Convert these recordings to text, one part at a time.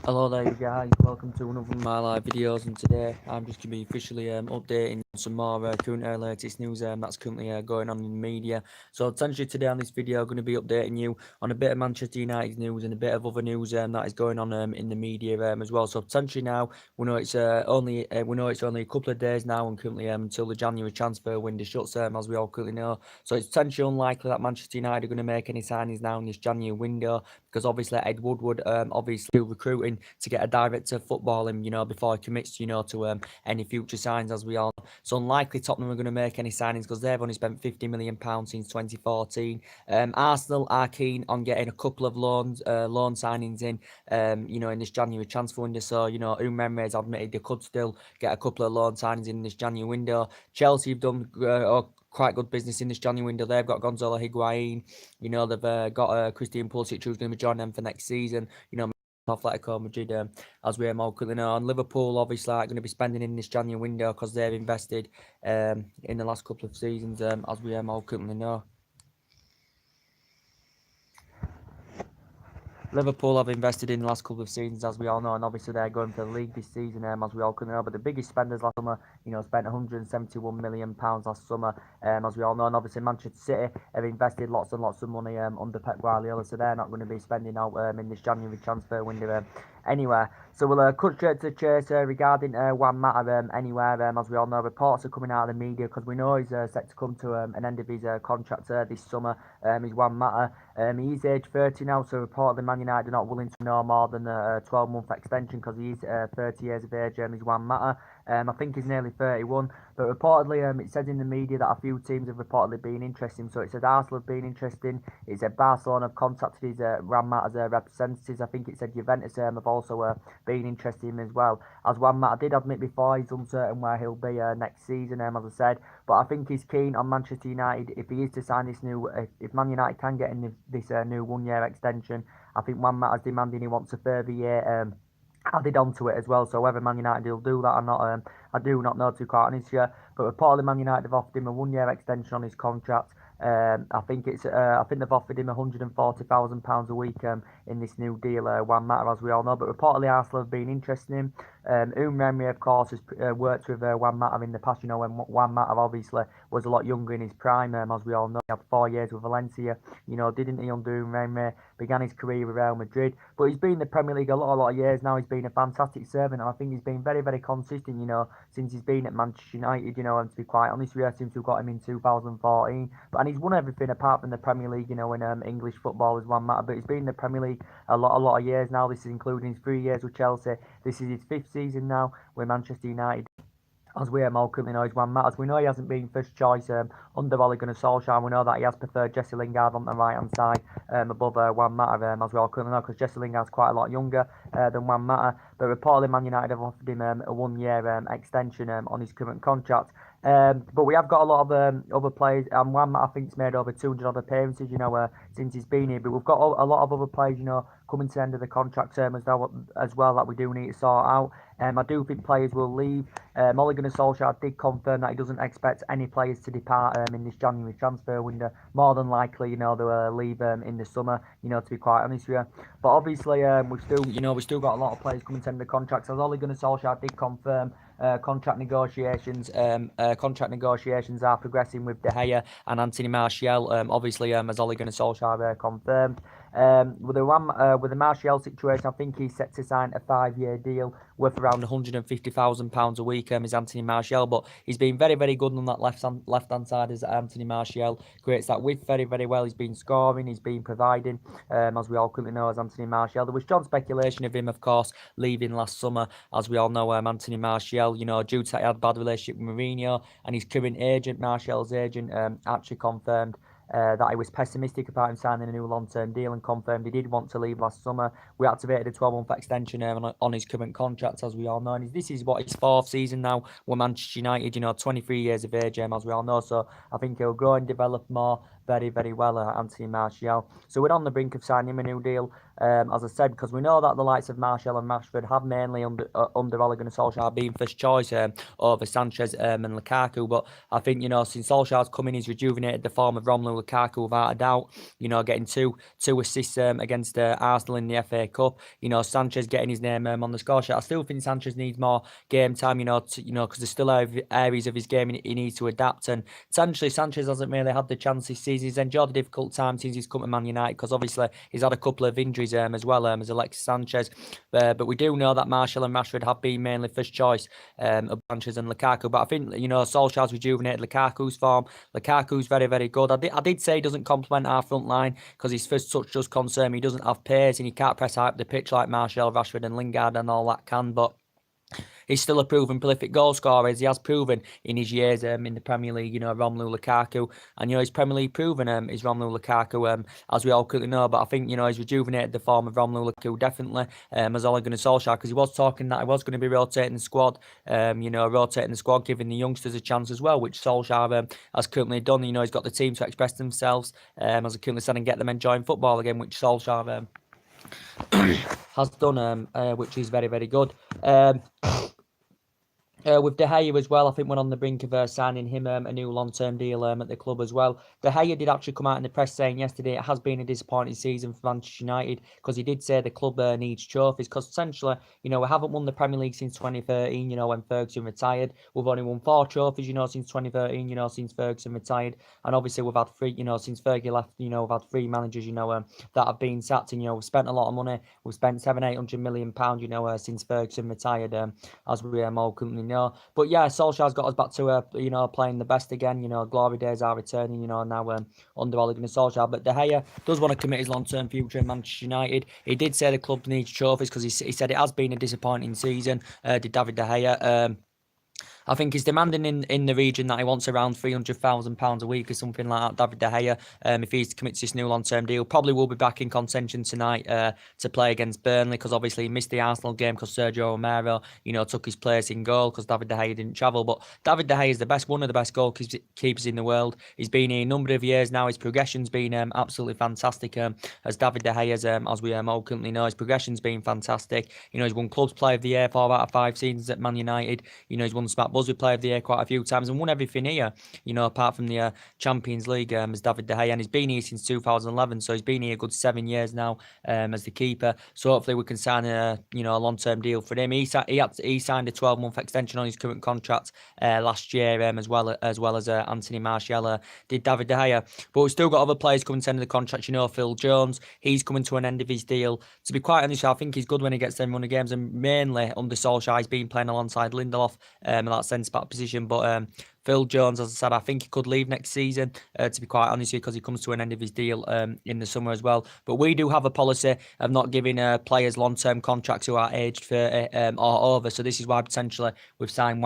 Hello there, you guys. Welcome to another of my live videos, and today I'm just going to be officially updating some more current latest news that's currently going on in the media. So essentially today on this video, I'm going to be updating you on a bit of Manchester United news and a bit of other news that is going on in the media as well. So potentially now we know it's only a couple of days now, and currently until the January transfer window shuts, as we all currently know. So it's potentially unlikely that Manchester United are going to make any signings now in this January window, because obviously Ed Woodward obviously recruiting to get a director of football in, before he commits, to any future signs, as we all know. So unlikely Tottenham are going to make any signings because they've only spent £50 million since 2014. Arsenal are keen on getting a couple of loan signings in, in this January transfer window. So, Umemre has admitted they could still get a couple of loan signings in this January window. Chelsea have done quite good business in this January window. They've got Gonzalo Higuain. They've got Christian Pulisic, who's going to be joining them for next season. Atletico Madrid, as we all currently know. And Liverpool, obviously, are going to be spending in this January window because they've invested in the last couple of seasons, as we all currently know. Liverpool have invested in the last couple of seasons, as we all know, and obviously they're going for the league this season, as we all can know. But the biggest spenders last summer, spent £171 million last summer, as we all know. And obviously Manchester City have invested lots and lots of money under Pep Guardiola, so they're not going to be spending out in this January transfer window anywhere. So we'll cut straight to the chase regarding Juan Mata anywhere. As we all know, reports are coming out of the media because we know he's set to come to an end of his contract this summer. He's Juan Mata. He's age 30 now, so reportedly Man United are not willing to know more than a 12-month extension because he's 30 years of age. He's Juan Mata. I think he's nearly 31, but reportedly it says in the media that a few teams have reportedly been interested. So it said Arsenal have been interested. It said Barcelona have contacted his Juan Mata's representatives. I think it said Juventus have also been interested in him as well. As Juan Mata did admit before, he's uncertain where he'll be next season, as I said. But I think he's keen on Manchester United if he is to sign this new. If Man United can get in this new 1-year extension, I think Juan Mata's demanding he wants a further year added onto it as well. So whether Man United will do that or not, I do not know, to be quite honest here. But reportedly Man United have offered him a 1-year extension on his contract. I think they've offered him £140,000 a week in this new deal, Juan Mata, as we all know. But reportedly Arsenal have been interested in him. Umemre, of course, has worked with Juan Mata in the past. When Juan Mata obviously was a lot younger in his prime, as we all know. He had 4 years with Valencia, didn't he, under Umemre? Began his career with Real Madrid. But he's been in the Premier League a lot of years now. He's been a fantastic servant, and I think he's been very, very consistent, since he's been at Manchester United, and to be quite honest with you, since we got him in 2014. And he's won everything apart from the Premier League, in English football, as Juan Mata. But he's been in the Premier League a lot of years now. This is including his 3 years with Chelsea. This is his 5th season now with Manchester United. As we all currently know, he's Juan Mata. We know he hasn't been first choice under Ole Gunnar Solskjaer. We know that he has preferred Jesse Lingard on the right-hand side above Juan Mata, as we all currently know, because Jesse Lingard's quite a lot younger than Juan Mata. But reportedly Man United have offered him a 1-year extension on his current contract. But we have got a lot of other players. Juan Mata, I think, has made over 200 odd appearances, since he's been here. But we've got a lot of other players, coming to the end of the contract term as well that we do need to sort out. I do think players will leave. Ole Gunnar Solskjaer did confirm that he doesn't expect any players to depart in this January transfer window. More than likely, they'll leave in the summer, to be quite honest with you. But obviously, we've still got a lot of players coming to end the contracts. As Ole Gunnar Solskjaer did confirm, contract negotiations are progressing with De Gea and Anthony Martial. Obviously, as Ole Gunnar Solskjaer confirmed. With the Martial situation, I think he's set to sign a 5-year deal worth around £150,000 a week. Is Anthony Martial, but he's been very, very good on that left-hand side as Anthony Martial creates that width very, very well. He's been scoring, he's been providing, as we all currently know, as Anthony Martial. There was strong speculation of him, of course, leaving last summer, as we all know. Anthony Martial, due to that he had a bad relationship with Mourinho, and his current agent, Martial's agent, actually confirmed that he was pessimistic about him signing a new long-term deal, and confirmed he did want to leave last summer. We activated a 12-month extension on his current contract, as we all know. And this is what his 4th season now with Manchester United, 23 years of age, as we all know. So I think he'll grow and develop more. very, very well, Anthony Martial. So we're on the brink of signing him a new deal, as I said, because we know that the likes of Martial and Rashford have mainly under Ole Gunnar Solskjaer been first choice over Sanchez and Lukaku. But I think, since Solskjaer's come in, he's rejuvenated the form of Romelu Lukaku without a doubt. Getting two assists against Arsenal in the FA Cup. Sanchez getting his name on the score sheet. I still think Sanchez needs more game time, because there's still areas of his game he needs to adapt. And essentially, Sanchez hasn't really had the chance this season. He's enjoyed a difficult time since he's come to Man United, because obviously he's had a couple of injuries as well as Alexis Sanchez. But we do know that Martial and Rashford have been mainly first choice of Sanchez and Lukaku. But I think, Solskjaer's rejuvenated Lukaku's form. Lukaku's very, very good. I did say he doesn't complement our front line because his first touch does concern me. He doesn't have pace and he can't press high up the pitch like Martial, Rashford and Lingard and all that can. But he's still a proven prolific goal scorer, as he has proven in his years in the Premier League, Romelu Lukaku. And, his Premier League proven is Romelu Lukaku, as we all currently know. But I think, he's rejuvenated the form of Romelu Lukaku, definitely, as Ole Gunnar Solskjaer, because he was talking that he was going to be rotating the squad, giving the youngsters a chance as well, which Solskjaer has currently done. He's got the team to express themselves, as I currently said, and get them enjoying football again, which Solskjaer has done, which is very, very good. With De Gea as well, I think we're on the brink of signing him a new long-term deal at the club as well. De Gea did actually come out in the press saying yesterday it has been a disappointing season for Manchester United, because he did say the club needs trophies, because essentially, we haven't won the Premier League since 2013, when Ferguson retired. We've only won 4 trophies, since 2013, since Ferguson retired. And obviously we've had 3, since Fergie left, we've had 3 managers, that have been sacked, and, we've spent a lot of money. We've spent £700-800 million, since Ferguson retired, as we all currently know. But yeah, Solskjaer's got us back to playing the best again. Glory days are returning. Now under Ole Gunnar Solskjaer. But De Gea does want to commit his long-term future in Manchester United. He did say the club needs trophies, because he said it has been a disappointing season. Did David De Gea? I think he's demanding in the region that he wants around £300,000 a week or something like that. David De Gea, if he's commits this new long-term deal, probably will be back in contention tonight to play against Burnley, because obviously he missed the Arsenal game because Sergio Romero, took his place in goal because David De Gea didn't travel. But David De Gea is one of the best goalkeepers in the world. He's been here a number of years now. His progression's been absolutely fantastic. As David De Gea, as we all currently know, his progression's been fantastic. He's won Clubs Player of the Year 4 out of 5 seasons at Man United. He's won Smack Buzzard Player of the Year quite a few times and won everything here, apart from the Champions League, as David De Gea, and he's been here since 2011, so he's been here a good 7 years now as the keeper. So hopefully we can sign a long-term deal for him. He signed a 12-month extension on his current contract last year, as well as Anthony Martial did David De Gea. But we've still got other players coming to the end of the contract. Phil Jones, he's coming to an end of his deal. To be quite honest, I think he's good when he gets them running games, and mainly under Solskjaer, he's been playing alongside Lindelof in that centre-back position. But Phil Jones, as I said, I think he could leave next season, to be quite honest, because he comes to an end of his deal in the summer as well. But we do have a policy of not giving players long-term contracts who are aged 30 or over. So this is why potentially we've signed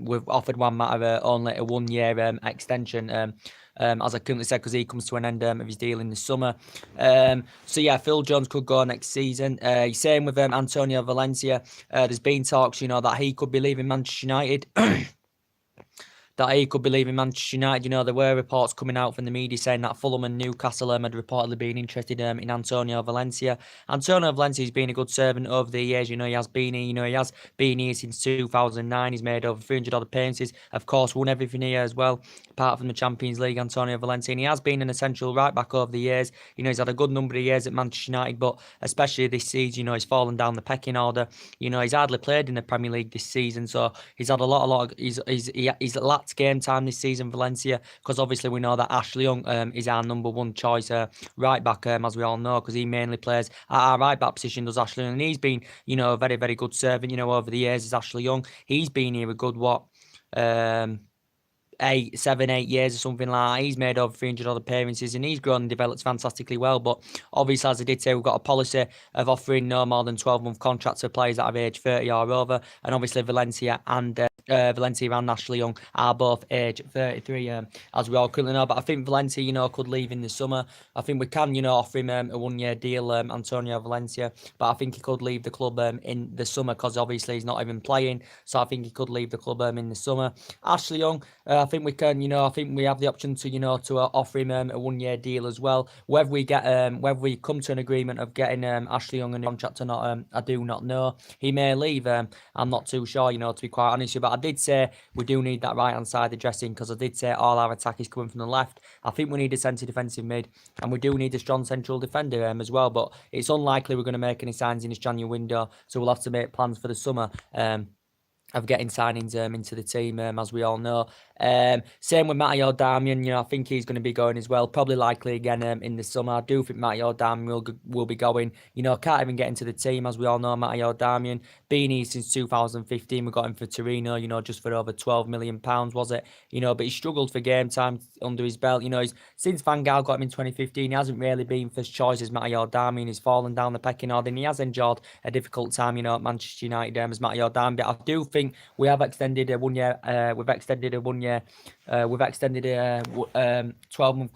we've offered Juan Mata only a 1-year extension. As I currently said, because he comes to an end of his deal in the summer. So yeah, Phil Jones could go next season. Same with Antonio Valencia. There's been talks, that he could be leaving Manchester United. That he could be leaving Manchester United. There were reports coming out from the media saying that Fulham and Newcastle had reportedly been interested in Antonio Valencia. Antonio Valencia has been a good servant over the years. He has been here. He has been here since 2009. He's made over 300 odd appearances. Of course, won everything here as well, apart from the Champions League. Antonio Valencia, and he has been an essential right back over the years. He's had a good number of years at Manchester United, but especially this season, he's fallen down the pecking order. He's hardly played in the Premier League this season, so he's had a lot of he's lacked game time this season, Valencia, because obviously we know that Ashley Young is our number 1 choice right back, as we all know, because he mainly plays at our right back position, does Ashley Young, and he's been a very, very good servant over the years. Is Ashley Young, he's been here a good 7-8 years or something like that. He's made over 300 odd appearances, and he's grown and developed fantastically well. But obviously, as I did say, we've got a policy of offering no more than 12-month contracts for players that have aged 30 or over, and obviously Valencia and Valencia and Ashley Young are both age 33, as we all currently know. But I think Valencia, could leave in the summer. I think we can, offer him a 1-year deal, Antonio Valencia. But I think he could leave the club in the summer because obviously he's not even playing. So I think he could leave the club in the summer. Ashley Young, I think we can, I think we have the option to, to offer him a 1-year deal as well. Whether we come to an agreement of getting Ashley Young a new contract or not, I do not know. He may leave. I'm not too sure, to be quite honest with you. But I did say we do need that right hand side of the dressing because I did say all our attack is coming from the left. I think we need a centre defensive mid and we do need a strong central defender as well. But it's unlikely we're going to make any signs in this January window. So we'll have to make plans for the summer. Of getting signings into the team, as we all know. Same with Matteo Darmian, I think he's going to be going as well, probably likely again in the summer. I do think Matteo Darmian will be going. Can't even get into the team, as we all know, Matteo Darmian. Been here since 2015, we got him for Torino, just for over £12 million, was it? But he struggled for game time under his belt. Since Van Gaal got him in 2015, he hasn't really been first choice as Matteo Darmian. He's fallen down the pecking order and he has enjoyed a difficult time, at Manchester United as Matteo Darmian. But I do think we have extended a 1 year. We've extended a 1 year. We've extended a 12-month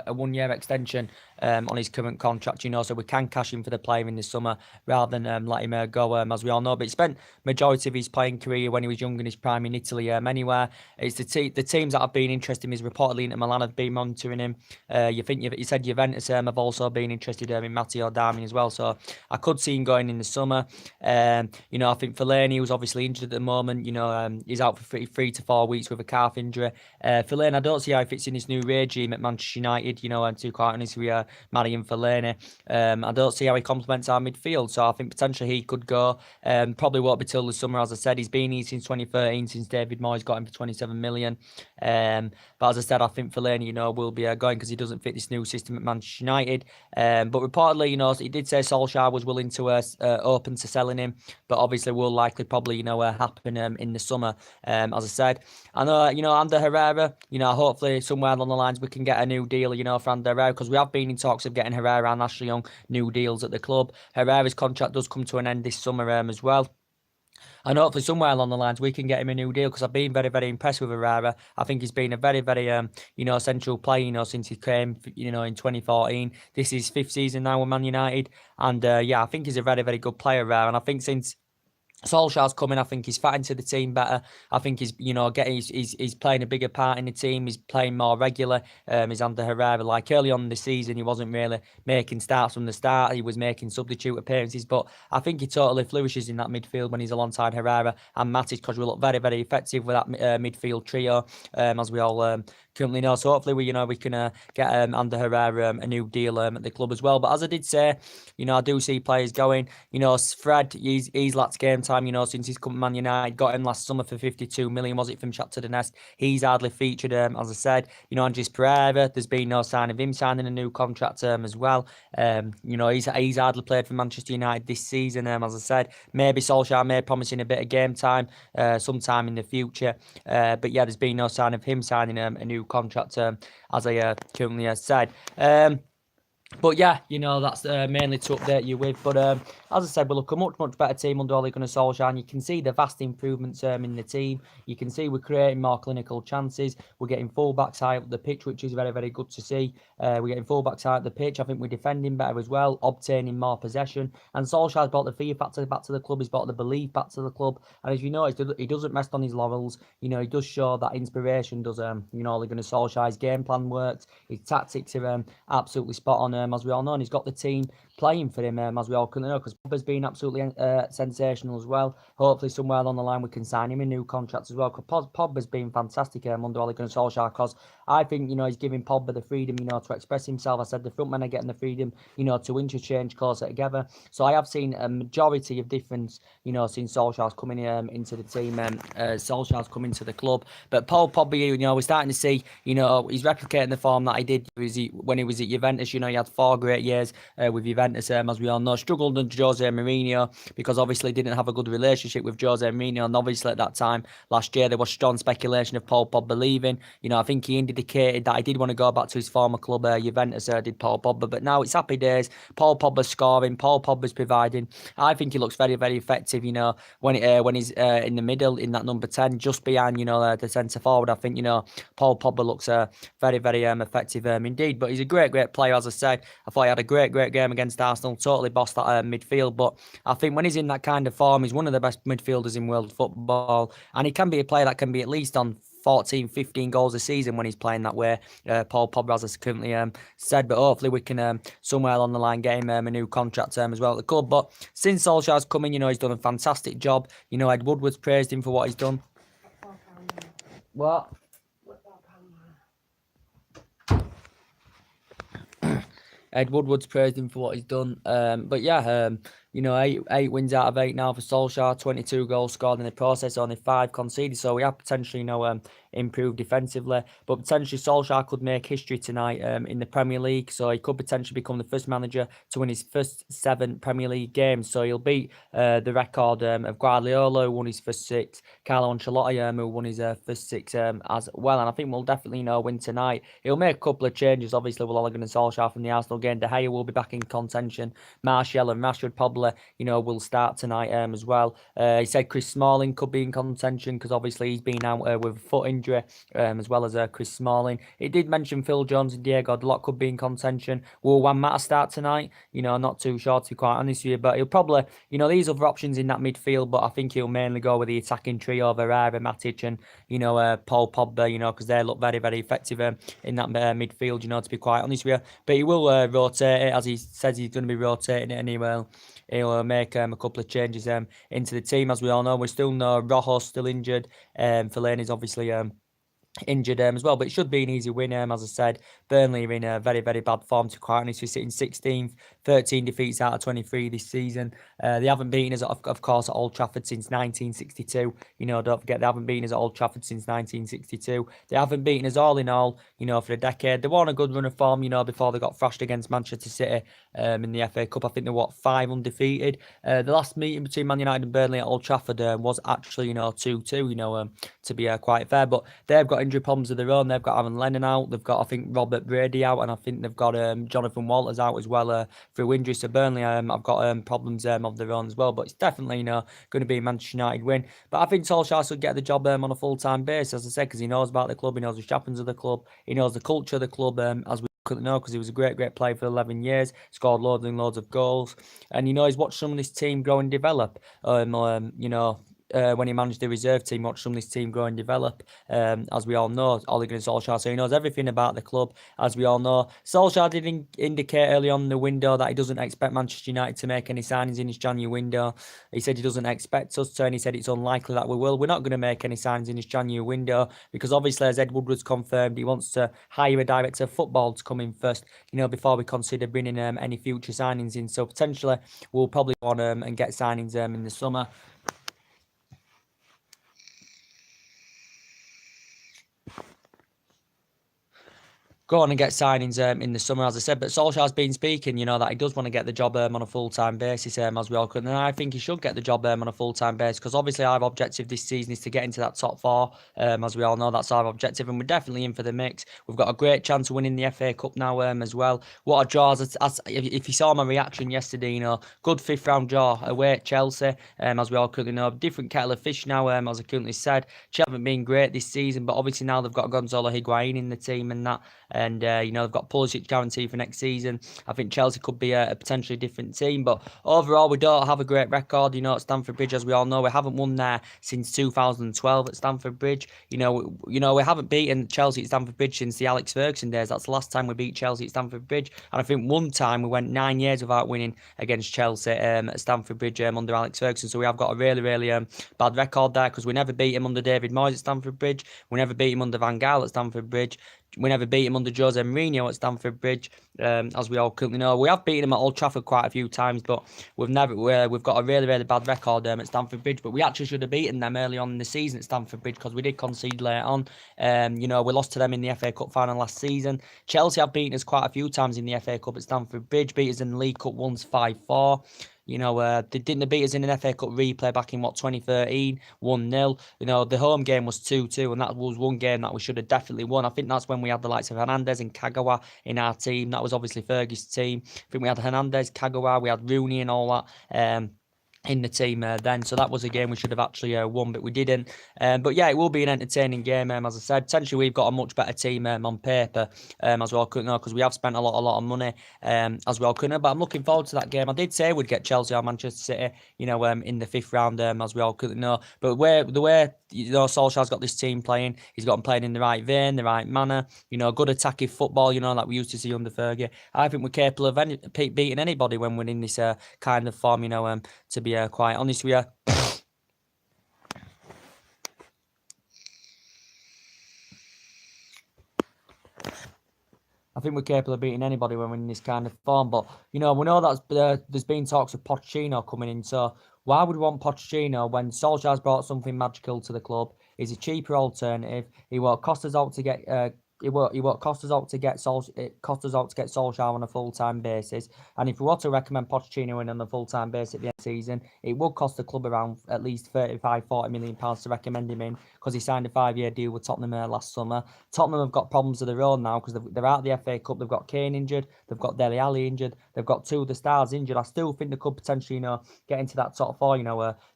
a 1 year extension on his current contract. So we can cash in for the player in the summer rather than let him go. As we all know, but he spent majority of his playing career when he was young in his prime in Italy. Anywhere, it's the teams that have been interested in him. Is reportedly Inter Milan have been monitoring him. You said Juventus have also been interested in Matteo Darmian as well. So I could see him going in the summer. I think Fellaini was obviously injured at the moment. He's out for 3 to 4 weeks with a calf injury. Fellaini, I don't see how he fits in this new regime at Manchester United. And to be quite honest with you, Marian Fellaini, I don't see how he complements our midfield. So I think potentially he could go. Probably won't be till the summer, as I said. He's been here since 2013, since David Moyes got him for 27 million. But as I said, I think Fellaini, will be going because he doesn't fit this new system at Manchester United. But reportedly, he did say Solskjaer was willing to open to selling him, but obviously will likely probably, happen in the summer. As I said, I know, Ander Herrera, hopefully somewhere along the lines we can get a new deal, for Ander Herrera, because we have been in talks of getting Herrera and Ashley Young new deals at the club. Herrera's contract does come to an end this summer as well. And hopefully somewhere along the lines we can get him a new deal because I've been very, very impressed with Herrera. I think he's been a very, very, essential player, since he came, in 2014. This is his 5th season now with Man United. And, I think he's a very, very good player, Herrera. And I think since Solskjaer's coming, I think he's fitting to the team better. I think he's, he's playing a bigger part in the team. He's playing more regular. He's under Herrera. Like early on in the season, he wasn't really making starts from the start. He was making substitute appearances, but I think he totally flourishes in that midfield when he's alongside Herrera and Matic, because we look very, very effective with that midfield trio, as we all currently know. So hopefully we can get Ander Herrera a new deal at the club as well. But as I did say, I do see players going. Fred, he's lacked game time, since he's come to Man United. Got him last summer for 52 million, was it, from Shakhtar Donetsk? He's hardly featured, as I said. Andres Pereira, there's been no sign of him signing a new contract as well. He's hardly played for Manchester United this season, as I said. Maybe Solskjaer may promise in a bit of game time sometime in the future. But yeah, there's been no sign of him signing a new contract, as I currently said. But yeah, that's mainly to update you with. But as I said, we look a much, much better team under Ole Gunnar Solskjaer. And you can see the vast improvements in the team. You can see we're creating more clinical chances. We're getting fullbacks high up the pitch, which is very, very good to see. We're getting fullbacks high up the pitch. I think we're defending better as well, obtaining more possession. And Solskjaer's brought the fear factor back to the club. He's brought the belief back to the club. And as you know, he doesn't rest on his laurels. He does show that inspiration does, Ole Gunnar Solskjaer's game plan works. His tactics are absolutely spot on. As we all know, and he's got the team playing for him, as we all can know, because Pogba's been absolutely sensational as well. Hopefully somewhere along the line we can sign him a new contract as well, because Pogba's been fantastic under Ole Gunnar Solskjaer, because I think, he's giving Pogba the freedom, to express himself. I said the front men are getting the freedom, to interchange closer together. So I have seen a majority of difference, since Solskjaer's coming into the team, Solskjaer's coming to the club. But Paul Pogba, we're starting to see, he's replicating the form that he did when he was at Juventus. He had 4 great years with Juventus. Juventus, as we all know, struggled under Jose Mourinho because obviously didn't have a good relationship with Jose Mourinho, and obviously at that time last year there was strong speculation of Paul Pogba leaving. I think he indicated that he did want to go back to his former club, Juventus, did Paul Pogba, but now it's happy days. Paul Pogba's scoring, Paul Pogba's providing. I think he looks very, very effective, when he's in the middle in that number 10, just behind, the centre forward. I think, Paul Pogba looks very, very effective indeed. But he's a great, great player, as I said. I thought he had a great, great game against Arsenal, totally bossed that midfield. But I think when he's in that kind of form, he's one of the best midfielders in world football. And he can be a player that can be at least on 14, 15 goals a season when he's playing that way. Paul Pogba, as I currently said, but hopefully we can somewhere along the line get him a new contract as well at the club. But since Solskjaer's come in, he's done a fantastic job. Ed Woodward's praised him for what he's done. What? Ed Woodward's praised him for what he's done. But yeah, 8 wins out of 8 now for Solskjaer, 22 goals scored in the process, only 5 conceded. So we have potentially, improved defensively. But potentially Solskjaer could make history tonight in the Premier League. So he could potentially become the first manager to win his first 7 Premier League games. So he'll beat the record of Guardiola, who won his first 6, Carlo Ancelotti, who won his first 6 as well. And I think we'll definitely win tonight. He'll make a couple of changes, obviously, with Ole Gunnar Solskjaer from the Arsenal game. De Gea will be back in contention. Martial and Rashford probably, will start tonight as well. He said Chris Smalling could be in contention because obviously he's been out with a foot injury as well as Chris Smalling. He did mention Phil Jones and Diego Dalot could be in contention. Will Juan Mata start tonight? Not too sure, to be quite honest with you, but he'll probably, these other options in that midfield, but I think he'll mainly go with the attacking trio of Herrera, Matic and, Paul Pogba, because they look very, very effective in that midfield, to be quite honest with you. But he will rotate it, as he says he's going to be rotating it, and he'll make a couple of changes into the team. As we all know, we still know Rojo's still injured. Fellaini's obviously injured as well, but it should be an easy win. As I said, Burnley are in a very, very bad form, to quite honest. We're sitting 16th, 13 defeats out of 23 this season. They haven't beaten us, of course, at Old Trafford since 1962. Don't forget, they haven't beaten us at Old Trafford since 1962. They haven't beaten us all in all, for a decade. They were on a good run of form, before they got thrashed against Manchester City in the FA Cup. I think they're 5 undefeated. The last meeting between Man United and Burnley at Old Trafford was actually 2-2, to be quite fair. But they've got injury problems of their own. They've got Aaron Lennon out. They've got, I think, Robert Brady out, and I think they've got Jonathan Walters out as well through injury. So Burnley have got problems of their own as well. But it's definitely going to be a Manchester United win. But I think Solskjaer should get the job on a full-time basis, as I said, because he knows about the club, he knows the chaplains of the club, he knows the culture of the club, as we couldn't know, because he was a great, great player for 11 years, scored loads and loads of goals, and he's watched some of this team grow and develop. When he managed the reserve team, watched some of this team grow and develop. As we all know, Ole Gunnar Solskjaer, so he knows everything about the club, as we all know. Solskjaer did indicate early on in the window that he doesn't expect Manchester United to make any signings in his January window. He said he doesn't expect us to, and he said it's unlikely that we will. We're not going to make any signings in his January window because obviously, as Ed Woodward's confirmed, he wants to hire a director of football to come in first, before we consider bringing any future signings in. So potentially, we'll probably want and get signings in the summer. Go on and get signings in the summer, as I said. But Solskjaer's been speaking, that he does want to get the job on a full-time basis, as we all could. And I think he should get the job on a full-time basis because obviously our objective this season is to get into that top 4. As we all know, that's our objective, and we're definitely in for the mix. We've got a great chance of winning the FA Cup now as well. What a draw. If you saw my reaction yesterday, good 5th round draw away at Chelsea, as we all currently know. Different kettle of fish now, as I currently said. Chelsea haven't been great this season, but obviously now they've got Gonzalo Higuain in the team and that. And, they've got Pulisic guaranteed for next season. I think Chelsea could be a potentially different team. But overall, we don't have a great record, at Stamford Bridge, as we all know. We haven't won there since 2012 at Stamford Bridge. We haven't beaten Chelsea at Stamford Bridge since the Alex Ferguson days. That's the last time we beat Chelsea at Stamford Bridge. And I think one time we went 9 years without winning against Chelsea at Stamford Bridge under Alex Ferguson. So we have got a really, really bad record there because we never beat him under David Moyes at Stamford Bridge. We never beat him under Van Gaal at Stamford Bridge. beat him under Jose Mourinho at Stamford Bridge, as we all currently know. We have beaten him at Old Trafford quite a few times, but we've got a really, really bad record at Stamford Bridge. But we actually should have beaten them early on in the season at Stamford Bridge because we did concede late on. We lost to them in the FA Cup final last season. Chelsea have beaten us quite a few times in the FA Cup at Stamford Bridge. Beat us in the League Cup once 5-4. They didn't beat us in an FA Cup replay back in 2013, 1-0. The home game was 2-2, and that was one game that we should have definitely won. I think that's when we had the likes of Hernandez and Kagawa in our team. That was obviously Fergie's team. I think we had Hernandez, Kagawa, we had Rooney and all that. In the team then, so that was a game we should have actually won, but we didn't. But yeah, it will be an entertaining game. As I said, potentially we've got a much better team on paper, as well, couldn't know, because we have spent a lot of money, as well, couldn't know. But I'm looking forward to that game. I did say we'd get Chelsea or Manchester City, in the 5th round, as we all couldn't know. But the way Solskjaer's got this team playing, he's got them playing in the right vein, the right manner. Good attacking football. Like we used to see under Fergie. I think we're capable of beating anybody when we're in this kind of form. To be quite honest with you. I think we're capable of beating anybody when we're in this kind of form. But, we know that there's been talks of Pochettino coming in. So why would we want Pochettino when Solskjaer's brought something magical to the club? He's a cheaper alternative. He won't cost us out to get it won't cost us out to get Solskjaer on a full-time basis. And if we were to recommend Pochettino in on a full-time basis at the end of the season, it would cost the club around at least £35-40 million to recommend him in, because he signed a 5-year deal with Tottenham last summer. Tottenham have got problems of their own now because they're out of the FA Cup. They've got Kane injured. They've got Dele Alli injured. They've got 2 of the stars injured. I still think they could potentially, get into that top 4,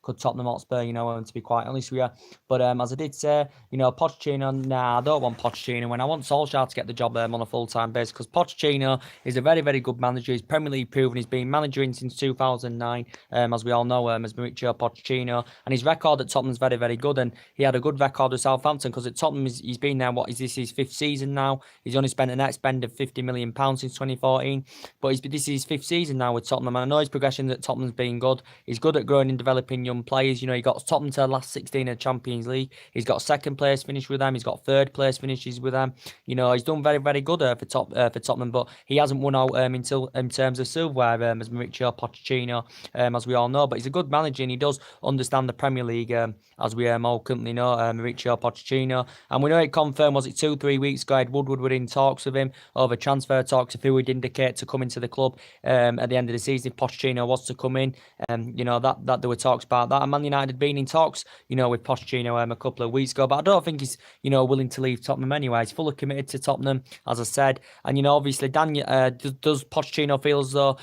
could Tottenham Hotspur, to be quite honest with you. But as I did say, Pochettino, I don't want Pochettino when I want Solskjaer to get the job on a full-time basis, because Pochettino is a very, very good manager. He's Premier League proven. He's been managing since 2009, as we all know, as Mauricio Pochettino. And his record at Tottenham's very, very good. And he had a good record with Southampton, because at Tottenham, he's been there, his 5th season now. He's only spent a net spend of £50 million since 2014. But this is his 5th season now with Tottenham. And I know his progression at Tottenham's been good. He's good at growing and developing young players. He got Tottenham to the last 16 of the Champions League. He's got 2nd place finish with them. He's got 3rd place finishes with them. He's done very, very good for Tottenham, but he hasn't won out in terms of silverware as Mauricio Pochettino, as we all know. But he's a good manager and he does understand the Premier League, as we all currently know, Mauricio Pochettino. And we know it confirmed, was it 2-3 weeks ago, Ed Woodward were in talks with him over transfer talks of who would indicate to come into the club at the end of the season if Pochettino was to come in. That there were talks about that. And Man United had been in talks, with Pochettino a couple of weeks ago. But I don't think he's, willing to leave Tottenham anyway. He's fully committed to Tottenham, as I said. And, obviously, does Pochettino feel as though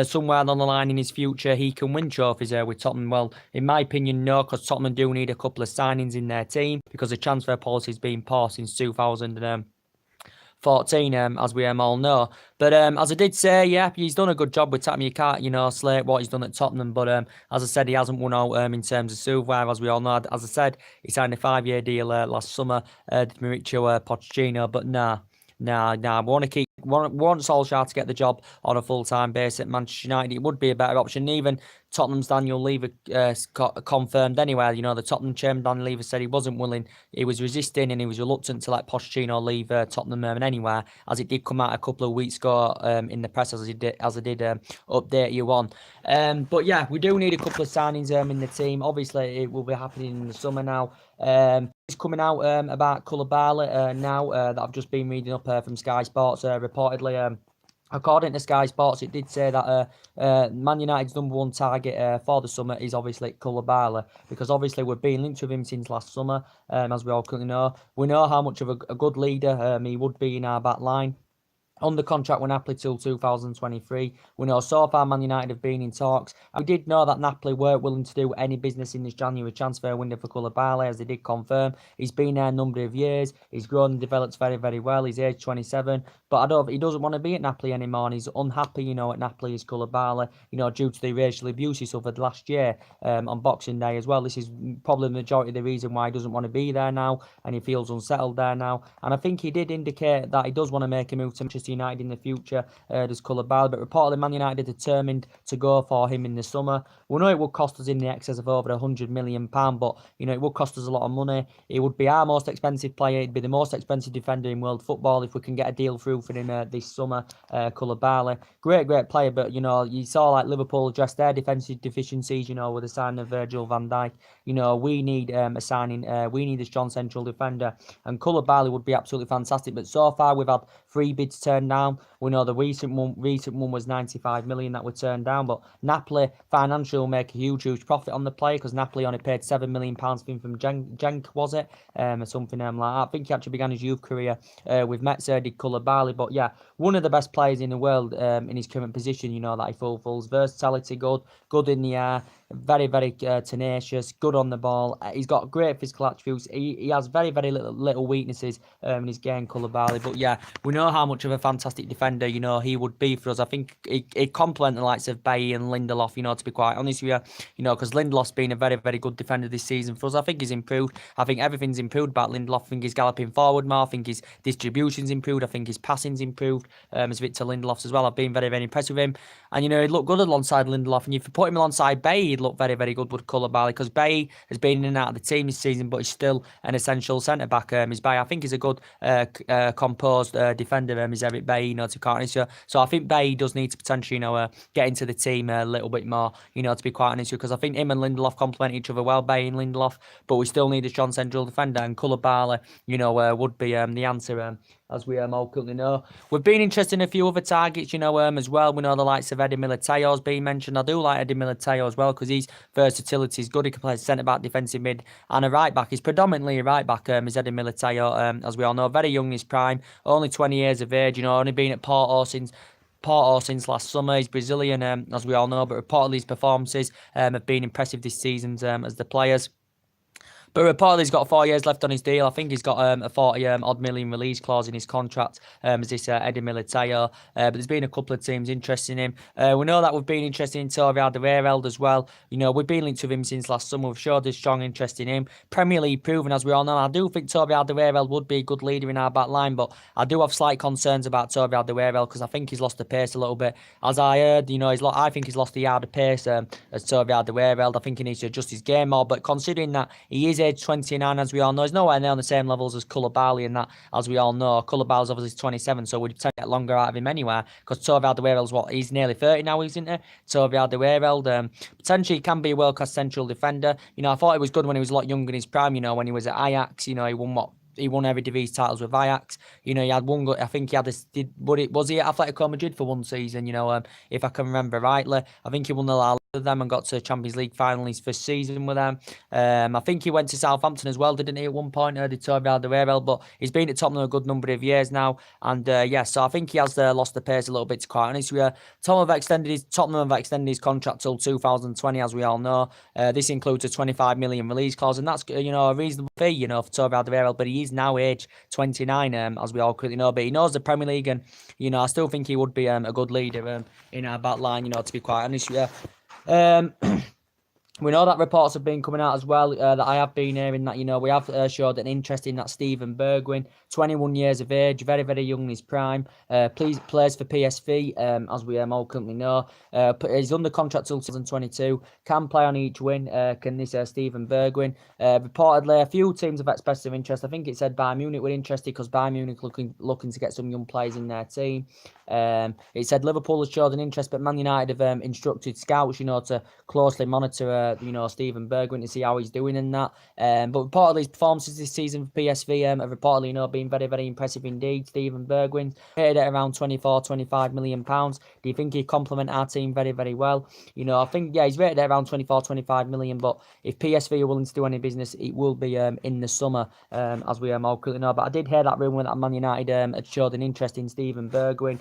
somewhere along the line in his future he can win trophies with Tottenham? Well, in my opinion, no, because Tottenham do need a couple of signings in their team, because the transfer policy has been paused since 2014, as we all know. But as I did say, yeah, he's done a good job with Tottenham. You can't slate what he's done at Tottenham. But as I said, he hasn't won out in terms of silverware, as we all know. As I said, he signed a 5-year deal last summer, Mauricio Pochettino. But nah. We want Solskjaer to get the job on a full-time basis at Manchester United. It would be a better option. Even Tottenham's Daniel Levy confirmed anyway. The Tottenham chairman Daniel Levy said he wasn't willing. He was resisting and he was reluctant to let Pochettino leave Tottenham anywhere, as it did come out a couple of weeks ago in the press, as I did update you on. But yeah, we do need a couple of signings in the team. Obviously, it will be happening in the summer now. It's coming out about Koulibaly now that I've just been reading up from Sky Sports. Reportedly, according to Sky Sports, it did say that Man United's number 1 target for the summer is obviously Koulibaly, because obviously we've been linked with him since last summer, as we all currently know. We know how much of a good leader he would be in our back line. Under contract with Napoli till 2023. We know so far Man United have been in talks. We did know that Napoli weren't willing to do any business in this January transfer window for Koulibaly, as they did confirm. He's been there a number of years. He's grown and developed very, very well. He's age 27. But he doesn't want to be at Napoli anymore, and he's unhappy, at Napoli as Koulibaly, due to the racial abuse he suffered last year on Boxing Day as well. This is probably the majority of the reason why he doesn't want to be there now, and he feels unsettled there now. And I think he did indicate that he does want to make a move to Manchester Manchester United in the future, does Koulibaly, but reportedly Man United are determined to go for him in the summer. We know it would cost us in the excess of over £100 million, but it would cost us a lot of money. It would be our most expensive player. It'd be the most expensive defender in world football if we can get a deal through for him this summer. Koulibaly, great player, but you saw like Liverpool address their defensive deficiencies. With the signing of Virgil van Dijk. We need a signing. We need a strong central defender, and Koulibaly would be absolutely fantastic. But so far we've had 3 bids turned down. We know the recent one was 95 million that were turned down, but Napoli financially will make a huge profit on the player because Napoli only paid £7 million for him from Genk, was it? Or something like that. I think he actually began his youth career with Metzer, did Koulibaly, but yeah, one of the best players in the world in his current position, that he fulfills. Versatility, good in the air, very tenacious, good on the ball. He's got great physical attributes. He has very little weaknesses in his game, Koulibaly. But yeah, we know how much of a fantastic defender he would be for us. I think he'd complement the likes of Bailly and Lindelof. To be quite honest with you, because Lindelof's been a very good defender this season for us. I think he's improved. I think everything's improved about Lindelof. I think he's galloping forward more. I think his distribution's improved. I think his passing's improved. As Victor Lindelof's as well. I've been very impressed with him. And he looked good alongside Lindelof. And if you put him alongside Bailly, he'd look very good with Koulibaly, because Bailly has been in and out of the team this season, but he's still an essential centre back. Is Bailly. I think he's a good composed defender. Is Eric Bailly, to be quite honest. So I think Bailly does need to potentially get into the team a little bit more. To be quite honest, because I think him and Lindelof complement each other well, Bailly and Lindelof. But we still need a strong central defender, and Koulibaly, would be the answer. As we all currently know. We've been interested in a few other targets, as well. We know the likes of Eddie Militao's been mentioned. I do like Eddie Militao as well, because his versatility is good. He can play centre-back, defensive mid, and a right-back. He's predominantly a right-back, is Eddie Militao, as we all know. Very young in his prime, only 20 years of age, only been at Porto since last summer. He's Brazilian, as we all know, but reportedly his performances have been impressive this season as the players. But reportedly he's got 4 years left on his deal. I think he's got a 40 odd million release clause in his contract, as this Eddie Militao. But there's been a couple of teams interested in him. We know that we've been interested in Toby Alderweireld as well. We've been linked with him since last summer. We've showed a strong interest in him. Premier League proven, as we all know. I do think Toby Alderweireld would be a good leader in our back line, but I do have slight concerns about Toby Alderweireld, because I think he's lost the pace a little bit. As I heard, I think he's lost the yard of pace as Toby Alderweireld. I think he needs to adjust his game more, but considering that he is age 29, as we all know, he's nowhere near on the same levels as Koulibaly, and that, as we all know, Koulibaly's obviously 27, so we'd tend to get longer out of him anywhere, because Toby Alderweireld's he's nearly 30 now, isn't he? Toby Alderweireld potentially can be a world-class central defender. I thought he was good when he was a lot younger in his prime, when he was at Ajax. He won every Division titles with Ajax. He had one good. I think he had this. Was he at Atletico Madrid for one season? If I can remember rightly, I think he won the La Liga with them and got to Champions League final in his first season with them. I think he went to Southampton as well, didn't he? At one point, did Toby Alderweireld, but he's been at Tottenham a good number of years now, and so I think he has lost the pace a little bit. To quite honest, Tottenham have extended his contract till 2020, as we all know. This includes a 25 million release clause, and that's a reasonable fee, for Toby Alderweireld, but he is now age 29, as we all currently know, but he knows the Premier League, and I still think he would be a good leader in our back line, to be quite honest with you. We know that reports have been coming out as well, that I have been hearing that, we have showed an interest in that Steven Bergwijn, 21 years of age, very young in his prime, plays for PSV, as we all currently know. He's under contract till 2022, can play on each wing, can this Steven Bergwijn. Reportedly, a few teams have expressed their interest. I think it said Bayern Munich were interested, because Bayern Munich looking to get some young players in their team. It said Liverpool has showed an interest, but Man United have instructed scouts, to closely monitor, Steven Bergwijn to see how he's doing in that. But reportedly his performances this season for PSV have reportedly, been very impressive indeed. Steven Bergwijn rated at around 24-25 million pounds. Do you think he'd complement our team very well? I think he's rated at around 24-25 million. But if PSV are willing to do any business, it will be in the summer, as we all currently know. But I did hear that rumour that Man United had showed an interest in Steven Bergwijn.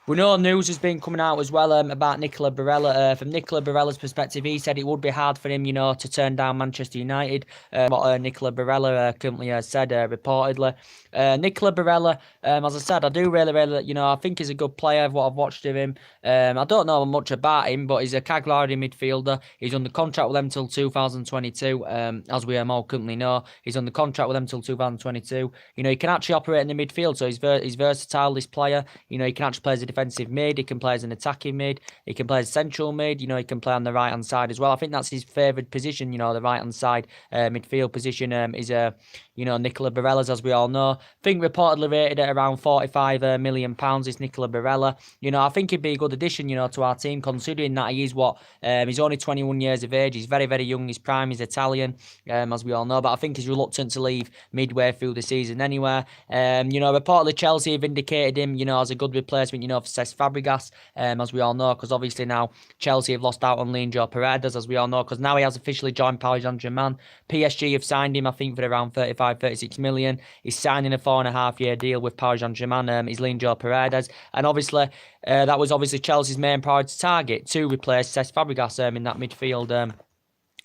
We know news has been coming out as well about Nicola Barella. From Nicola Barella's perspective, he said it would be hard for him, to turn down Manchester United. What Nicola Barella currently said reportedly. Nicola Barella, as I said, I do really, I think he's a good player. What I've watched of him, I don't know much about him, but he's a Cagliari midfielder. He's under contract with them till 2022, as we all currently know. He's under contract with them till 2022. He can actually operate in the midfield, so he's versatile. This player, he can actually play as a defensive mid. He can play as an attacking mid. He can play as central mid. He can play on the right hand side as well. I think that's his favoured position. The right hand side midfield position is Nicola Barella's, as we all know. I think reportedly rated at around £45 million is Nicola Barella. I think he'd be a good addition, to our team, considering that he is he's only 21 years of age. He's very, very young. His prime is Italian, as we all know. But I think he's reluctant to leave midway through the season anyway. Reportedly Chelsea have indicated him, as a good replacement, for Cesc Fabregas, as we all know, because obviously now Chelsea have lost out on Leandro Paredes, as we all know, because now he has officially joined Paris Saint-Germain. PSG have signed him, I think, for around 36 million. He's signing a 4.5-year deal with Paris Saint-Germain. He's Leandro Paredes, and obviously that was obviously Chelsea's main priority target, to replace Cesc Fabregas in that midfield.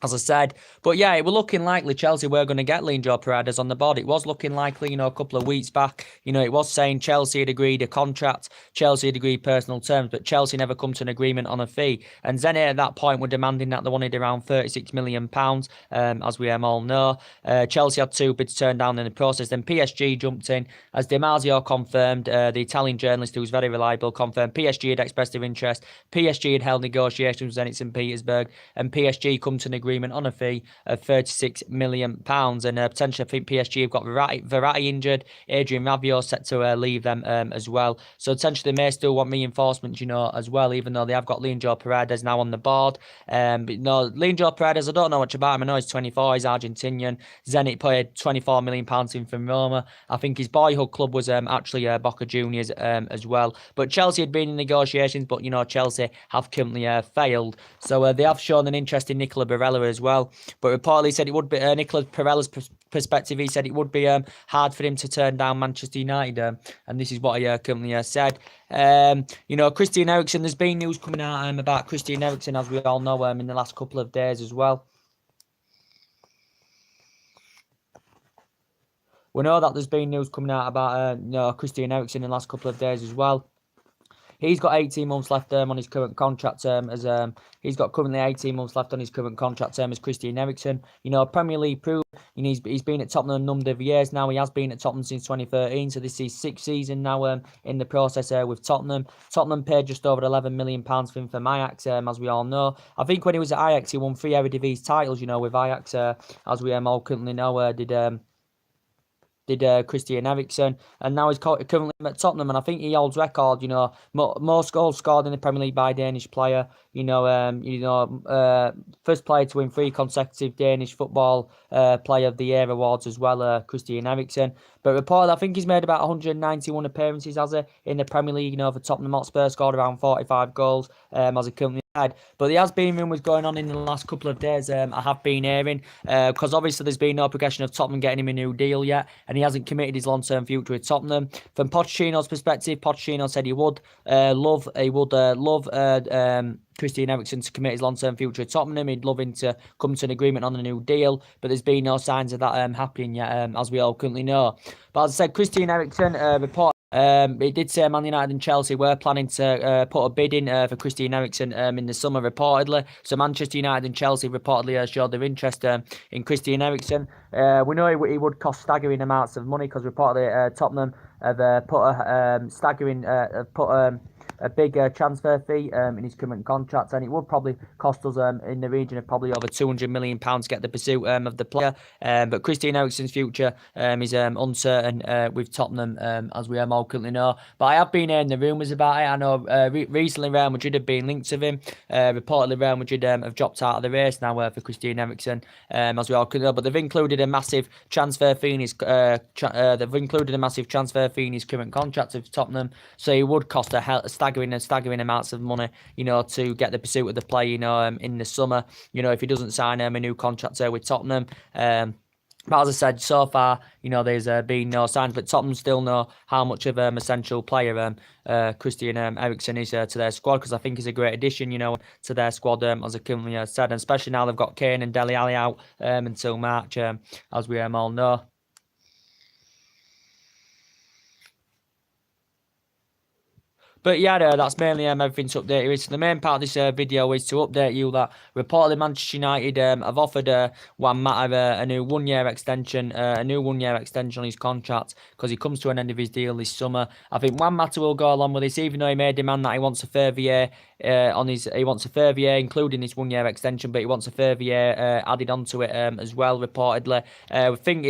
As I said, but yeah, it was looking likely Chelsea were going to get Leandro Paredes on the board. It was looking likely, a couple of weeks back. It was saying Chelsea had agreed a contract, Chelsea had agreed personal terms, but Chelsea never come to an agreement on a fee. And Zenit at that point were demanding that they wanted around £36 million, as we all know. Chelsea had 2 bids turned down in the process. Then PSG jumped in, as Di Marzio confirmed, the Italian journalist who was very reliable, confirmed PSG had expressed their interest. PSG had held negotiations with Zenit St. Petersburg, and PSG come to an agreement on a fee of £36 million. And potentially, I think PSG have got Verratti injured. Adrian Rabiot set to leave them as well. So potentially they may still want reinforcements, as well, even though they have got Leandro Paredes now on the board. But Leandro Paredes, I don't know much about him. I know he's 24, he's Argentinian. Zenit paid £24 million in from Roma. I think his boyhood club was actually Boca Juniors as well. But Chelsea had been in negotiations, but Chelsea have currently failed. So they have shown an interest in Nicola Barella as well, but reportedly said it would be Nicola Barella's perspective. He said it would be hard for him to turn down Manchester United, and this is what he currently said. Christian Eriksen. There's been news coming out about Christian Eriksen, as we all know, in the last couple of days as well. We know that there's been news coming out about Christian Eriksen in the last couple of days as well. He's got 18 months left on his current contract term he's got currently 18 months left on his current contract term as Christian Eriksen. Premier League proof. He's been at Tottenham a number of years now. He has been at Tottenham since 2013, so this is his 6th season now in the process with Tottenham. Tottenham paid just over £11 million for him from Ajax, as we all know. I think when he was at Ajax, he won 3 Eredivisie titles, with Ajax, as we all currently know, did Christian Eriksen, and now he's currently at Tottenham, and I think he holds record, most goals scored in the Premier League by a Danish player, first player to win 3 consecutive Danish Football Player of the Year awards as well, Christian Eriksen. But reported, I think he's made about 191 appearances in the Premier League, for Tottenham Hotspur, scored around 45 goals, as he currently had. But there has been rumours going on in the last couple of days, I have been hearing, because obviously there's been no progression of Tottenham getting him a new deal yet, and he hasn't committed his long-term future with Tottenham. From Pochettino's perspective, Pochettino said he would love Christian Eriksen to commit his long-term future at Tottenham. He'd love him to come to an agreement on a new deal, but there's been no signs of that happening yet, as we all currently know. But as I said, Christian Eriksen it did say Man United and Chelsea were planning to put a bid in for Christian Eriksen in the summer, reportedly. So Manchester United and Chelsea reportedly showed their interest in Christian Eriksen. We know he would cost staggering amounts of money, because reportedly Tottenham have put a big transfer fee in his current contract, and it would probably cost us in the region of probably over £200 million to get the pursuit of the player. But Christian Eriksen's future is uncertain with Tottenham, as we all currently know. But I have been hearing the rumours about it. I know recently Real Madrid have been linked to him. Reportedly Real Madrid have dropped out of the race now for Christian Eriksen, as we all could know. But they've included a massive transfer fee in his current contract of Tottenham, so it would cost a staggering amounts of money, to get the pursuit of the player, in the summer, if he doesn't sign a new contract with Tottenham. But as I said, so far, there's been no signs. But Tottenham still know how much of essential player Christian Eriksen is to their squad, because I think he's a great addition, to their squad, as I currently said, and especially now they've got Kane and Dele Alli out until March, as we all know. But yeah, that's mainly everything to update you. So the main part of this video is to update you that reportedly Manchester United have offered Juan Mata a new 1 year extension, on his contract, because he comes to an end of his deal this summer. I think Juan Mata will go along with this, even though he may demand that he wants a further year including this 1 year extension, but he wants a further year added onto it as well. Reportedly, we think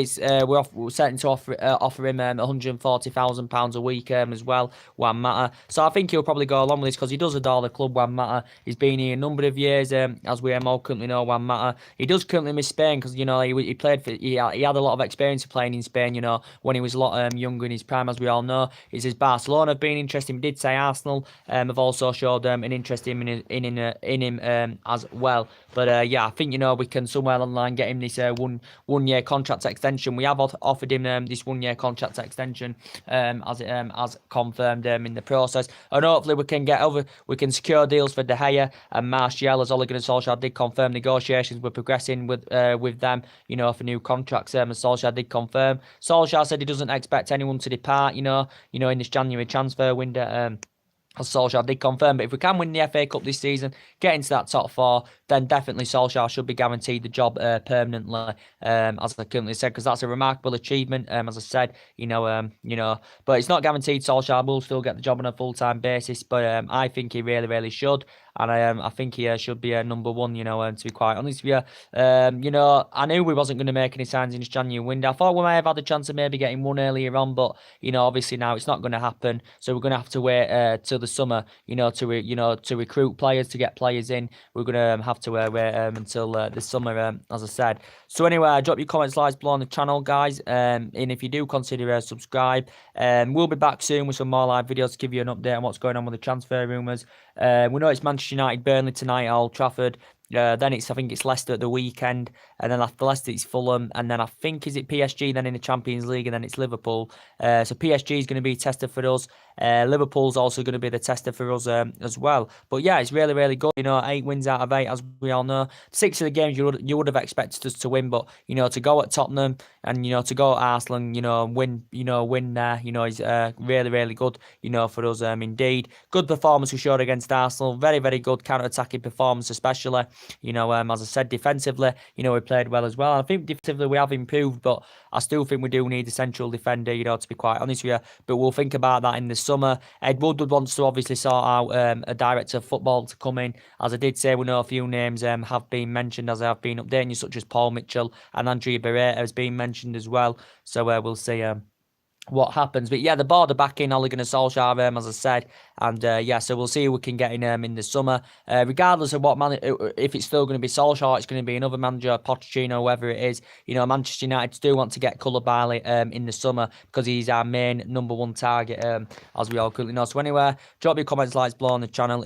we're setting to offer him £140,000 a week as well, Juan Mata. So I think he'll probably go along with this, because he does adore the club, Juan Mata. He's been here a number of years, as we all currently know, Juan Mata. He does currently miss Spain, because he played for he had a lot of experience of playing in Spain. When he was a lot younger in his prime, as we all know. He says Barcelona have been interested. He did say Arsenal have also showed an interest in him as well. But yeah, I think we can somewhere along the line get him this 1 year contract extension. We have offered him this 1 year contract extension as confirmed in the process, and hopefully we can secure deals for De Gea and Martial, as Ole Gunnar Solskjaer did confirm. Negotiations were progressing with them, for new contracts. As Solskjaer did confirm. Solskjaer said he doesn't expect anyone to depart, in this January transfer window. As Solskjaer did confirm. But if we can win the FA Cup this season, get into that top four, then definitely Solskjaer should be guaranteed the job permanently, as I currently said, because that's a remarkable achievement, as I said, but it's not guaranteed Solskjaer will still get the job on a full-time basis, but I think he really, really should. And I think he should be number one, to be quite honest with you. I knew we wasn't going to make any signs in this January window. I thought we may have had a chance of maybe getting one earlier on, but, obviously now it's not going to happen. So we're going to have to wait till the summer, to recruit players, to get players in. We're going to have to wait until the summer, as I said. So anyway, drop your comments, likes below on the channel, guys. And if you do consider subscribe, we'll be back soon with some more live videos to give you an update on what's going on with the transfer rumours. We know it's Manchester United, Burnley tonight at Old Trafford. Then I think it's Leicester at the weekend, and then after Leicester it's Fulham, and then I think is it PSG then in the Champions League, and then it's Liverpool. So PSG is going to be tested for us. Liverpool's also going to be the tester for us as well. But yeah, it's really, really good. 8 wins out of 8, as we all know. 6 of the games you would have expected us to win, but to go at Tottenham and to go at Arsenal and win there, is really, really good. For us indeed. Good performance we showed against Arsenal. Very, very good counter-attacking performance, especially. As I said, defensively, we played well as well. I think defensively we have improved, but I still think we do need a central defender, to be quite honest with you. But we'll think about that in the summer. Ed Woodward wants to obviously sort out a director of football to come in. As I did say, we know a few names have been mentioned, as I have been updating you, such as Paul Mitchell and Andrea Beretta has been mentioned as well. So we'll see what happens. But yeah, the board are back in Ole Gunnar Solskjaer, as I said, and yeah, so we'll see who we can get in the summer. Regardless of what if it's still going to be Solskjaer, it's going to be another manager, Pochettino, whoever it is. Manchester United do want to get Koulibaly in the summer, because he's our main number one target, as we all currently know. So anyway, drop your comments, likes below on the channel.